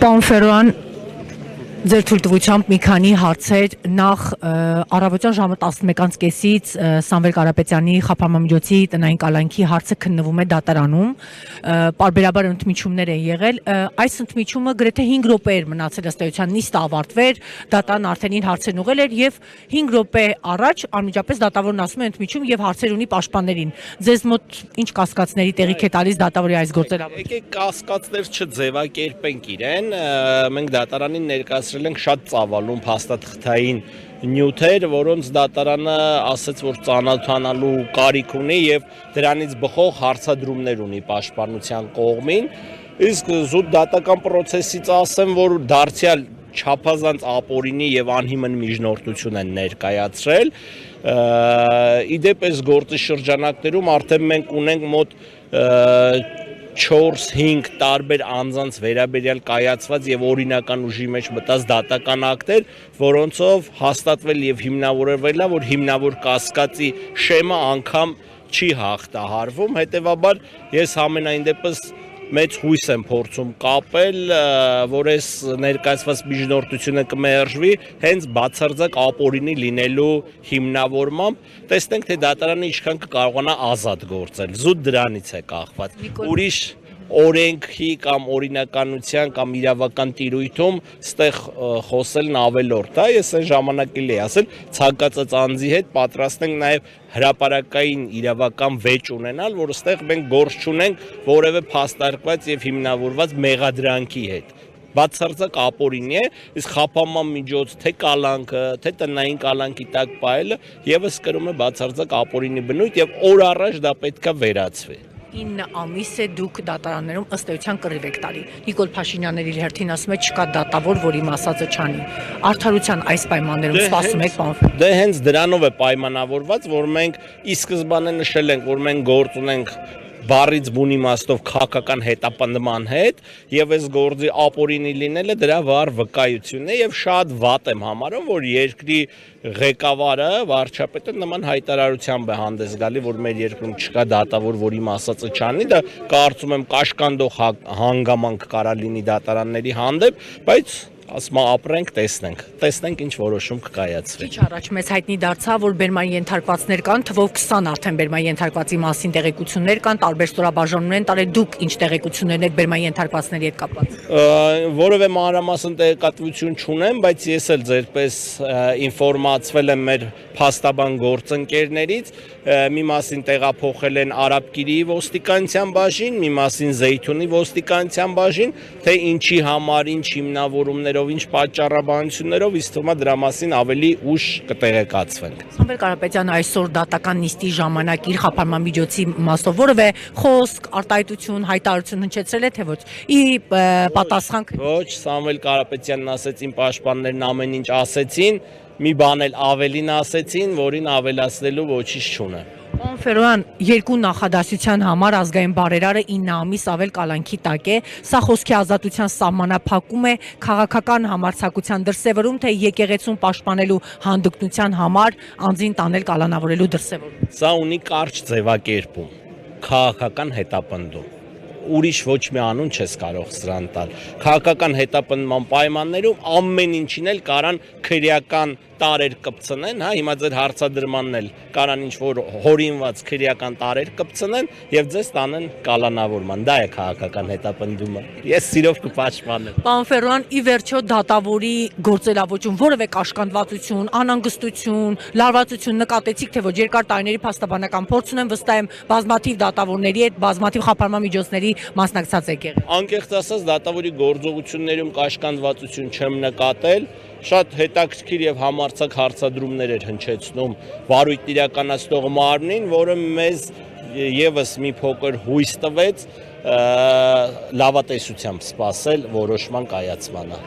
Պարոն Ֆերոյան, ձեր թույլտվությամբ մի քանի հարցեր նախ առավոտյան ժամը 11:30-ից Սամվել Կարապետյանի խափանամիջոցի տնային կալանքի հարցը քննվում է դատարանում, պարբերաբար ընդմիջումներ են եղել, այս ընդմիջումը գրեթե 5 րոպե էր մնացել ըստ էության նիստը ավարտվեր, դատարան արդեն իր հարցերն ուղղել էր եւ 5 րոպե առաջ անմիջապես դատավորն ասում է ընդմիջում եւ հարցեր ունի պաշտպաններին։ Ձեզ մոտ ինչ կասկածների տեղիք է տալիս դատավորի այս գործելավը։ Եկեք կասկածներ չձևակերպենք իրեն, մենք դատարանին ներկայացրել ենք շատ ծավալուն փաստաթղթային նյութեր, որոնց դատարանը ասաց, որ ծանոթանալու կարիք ունի եւ դրանից բխող հարցադրումներ ունի պաշտպանության կողմին, իսկ զուտ դատական process-ից ասեմ, որ դարձյալ չափազանց ապօրինի եւ անհիմն միջնորդություն են ներկայացրել, իդեպ այս գործի շրջանակներում արդեն մենք ունենք մոտ 4-5 տարբեր անձանց վերաբերյալ կայացված եւ օրինական ուժի մեջ մտած դատական ակտեր, որոնցով հաստատվել եւ հիմնավորվել է, որ հիմնավոր կասկածի շեմը անգամ չի հաղթահարվում, հետեւաբար ես համենայն դեպս մեծ հույս եմ փորձում կապել, որ այս ներկայացված միջնորդությունը կմերժվի հենց բացարձակ ապօրինի լինելու հիմնավորմամբ, տեսնենք թե դատարանը ինչքան կկարողանա ազատ գործել, զուտ դրանից է կախված, ուրիշ օրենքի կամ օրինականության կամ իրավական տիրույթում ստեղ խոսելն ավելորդ է, ես այն ժամանակ էի ասել, ցանկացած անձի հետ պատրաստ ենք նաև հրապարակային իրավական վեճ ունենալ, որ ստեղ մենք գործ չունենք որևէ փաստարկված եւ հիմնավորված մեղադրանքի հետ։ Բացարձակ ապօրինի է, իսկ խափանման միջոց թե կալանքը, թե տնային կալանքի տակ պահելը եւս կրում է բացարձակ ապօրինի բնույթ եւ օր առաջ դա պետքա վերացվի։ 9 ամիս է դուք դատարաններում ըստ էության կռիվ եք տալի։ Նիկոլ Փաշինյանն իր հերթին ասում է չկա դատավոր, որ իմ ասածը չանի։ Արդարության այս պայմաններում սպասում եք պարոն։ Դե հենց դրանով է պայմանավորված, որ մենք ի սկզբանե նշել ենք, որ մենք գործ ունենք բառից բուն իմաստով քաղաքական հետապնդման հետ եւ այս գործի ապօրինի լինելը դրա վառ վկայությունն է եւ շատ վատ եմ համարում, որ երկրի ղեկավարը վարչապետը նման հայտարարությամբ է հանդես գալի, որ մեր երկրում չկա դատավոր, որ իմ ասածը չանի, դա կարծում եմ կաշկանդող հանգամանք կարա լինի դատարանների հանդեպ, բայց ասում ապրենք, տեսնենք ինչ որոշում կկայացվի։ Քիչ առաջ մեզ հայտնի դարձավ, որ բերման ենթարկվածներ կան, թվով 20 արդեն բերման ենթարկվածի մասին տեղեկություններ կան, տարբեր ստորաբաժանումներ են տարել, դուք ինչ տեղեկություններ եք բերման ենթարկվածների հետ կապված։ Որևէ մանրամասն տեղեկատվություն չունեմ, բայց ես էլ ձերպես ինֆորմացվել եմ մեր փաստաբան գործընկերներից, մի մասին տեղափոխել են Արաբկիրի ոստիկանության բաժին, մի մասին Զեյթունի ոստիկանության բաժին, թե ինչի համար, ինչ հիմնավորումներով, ինչ պատճառաբանություններով, իսկ թվում է դրա մասին ավելի ուշ կտեղեկացվենք։ Սամվել Կարապետյանը այսօր դատական նիստի ժամանակ իր խափանման միջոցի իմաստով որևէ խոսք, արտահայտություն, հայտարարություն հնչեցրել է, թե ոչ։ Ի պատասխան Ոչ, Սամվել Կարապետյանն ասեց, իմ պաշտպաններն ամեն ինչ ասեցին, մի բան էլ ավելին ասեցին, որին ավելացնելու ոչինչ չունեմ։ Պարոն Ֆերոյան, երկու նախադասության համար ազգային բարերարը 9 ամիս ավել կալանքի տակ է, սա խոսքի ազատության սահմանափակում է, քաղաքական համարձակության դրսևորում, թե եկեղեցուն պաշտպանելու հանդգնության համար անձին տանել կալանավորելու դրսևորում։ Սա ունի կարճ ձևակերպում, քաղաքական հետապնդում։ Ուրիշ ոչ մի անուն չես կարող սրան տալ։ Քաղաքական հետապնդման պայմաններում ամեն ինչին էլ կարան քրեական տարեր կպցնեն, հա, հիմա ձեր հարցադրմանն էլ կարան ինչ-որ հորինված քրեական տարեր կպցնեն եւ ձեզ տանեն կալանավորման։ Դա է քաղաքական հետապնդումը։ Ես սիրով կպաշտպանեմ։ Պարոն Ֆերոյան, ի վերջո դատավորի գործելավոճում որևէ կաշկանդվածություն, անհանգստություն, լարվածություն նկատեցիք, թե ոչ երկար տարիների փաստաբանական փորձ ունեմ, վստահ եմ բազմաթիվ դատավորների հետ, բազմաթիվ խափանման միջոցների մասնակցած եք եղել։ Անկեղծ ասած, դատավորի գործողություններում կաշկանդվածություն չեմ նկատել, շատ հետաքրքիր եւ համարձակ հարցադրումներ էր հնչեցնում վարույթ իրականացնող մարմնին, որը մեզ եւս մի փոքր հույս տվեց լավատեսությամբ սպասել որոշման կայացմանը։